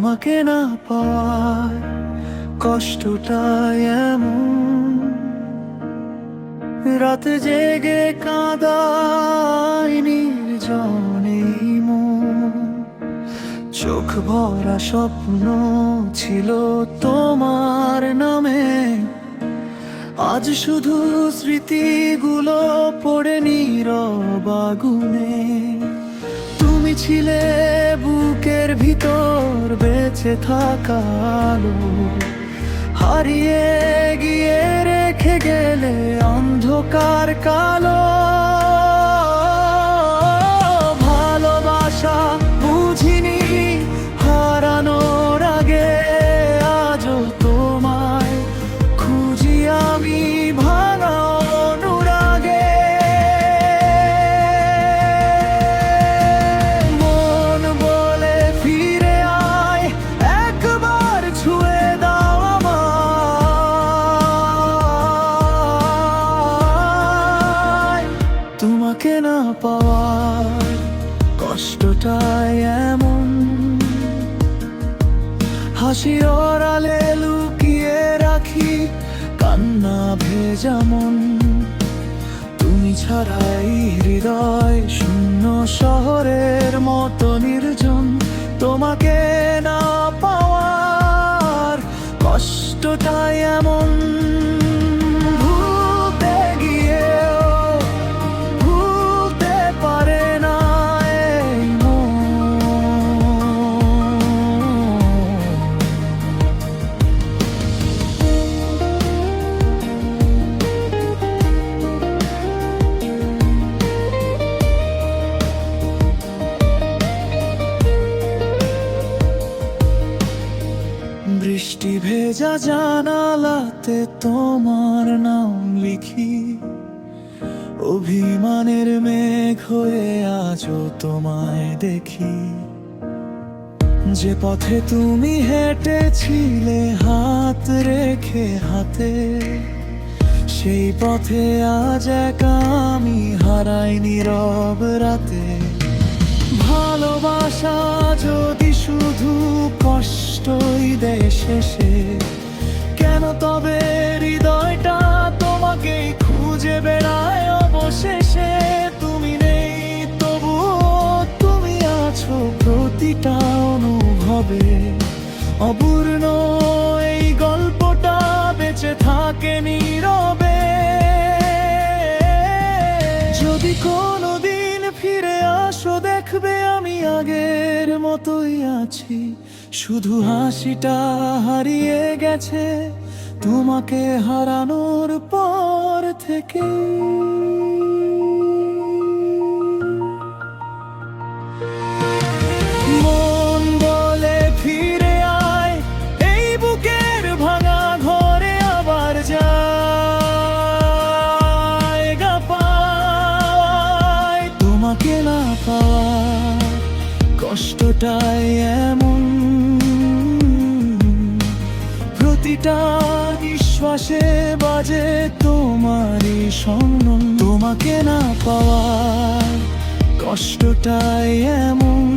তোমাকে না পাওয়ার কষ্টটা এমন, রাতে জেগে কাঁদাই নির্জনে মন। চোখ ভরা স্বপ্ন ছিল তোমার নামে, আজ শুধু স্মৃতিগুলো পড়ে নীরব আগুনে। তুমি ছিলে বুকের ভিতর বেঁচে থাকা আলো, হারিয়ে গিয়ে রেখে গেলে অন্ধকার কালো। ভালোবাসা বুঝিনি হারানোর আগে, আজও তোমায় খুঁজি আমি ভাঙা অনুরাগে। মন বলে ফিরে আয়, একবার ছুঁয়ে দাও আমায়। তোমাকে না পাওয়ার কষ্টটাই এমন, হাসির আড়ালে লুকিয়ে রাখি কান্না ভেজা মন। তুমি ছাড়াই হৃদয় শূন্য শহরের মতো নির্জন। তোমাকে না পাওয়ার কষ্টটাই এমন, ভুলতে গিয়েও ভুলতে পারে না এই মন। বৃষ্টি ভেজা জানালাতে তোমার নাম লিখি, অভিমানের মেঘ হয়ে আজও তোমায় দেখি। যে পথে তুমি হেঁটেছিলে হাত রেখে হাতে, সেই পথে আজ একা আমি হারাই নীরব রাতে। ভালোবাসা যদি শুধু কষ্টই দেয় শেষে, কেন তবে হৃদয়টা তোমাকেই খুঁজে বেড়ায় অবশেষে। তুমি নেই তবুও তুমি আছো প্রতিটা অনুভবে, অপূর্ণ এই গল্পটা বেঁচে থাকে নীরবে। যদি কোনোদিন ফিরে আসো দেখবে আমি আগের মতোই আছি, শুধু হাসিটা হারিয়ে গেছে তোমাকে হারানোর পর থেকে। মন বলে ফিরে আয়, এই বুকের ভাঙা ঘরে আবার জায়গা পায়। তোমাকে না পাওয়ার কষ্টটাই এমন, প্রতিটা নিঃশ্বাসে বাজে তোমারই সম্মান। তোমাকে না পাওয়ার কষ্টটাই এমন।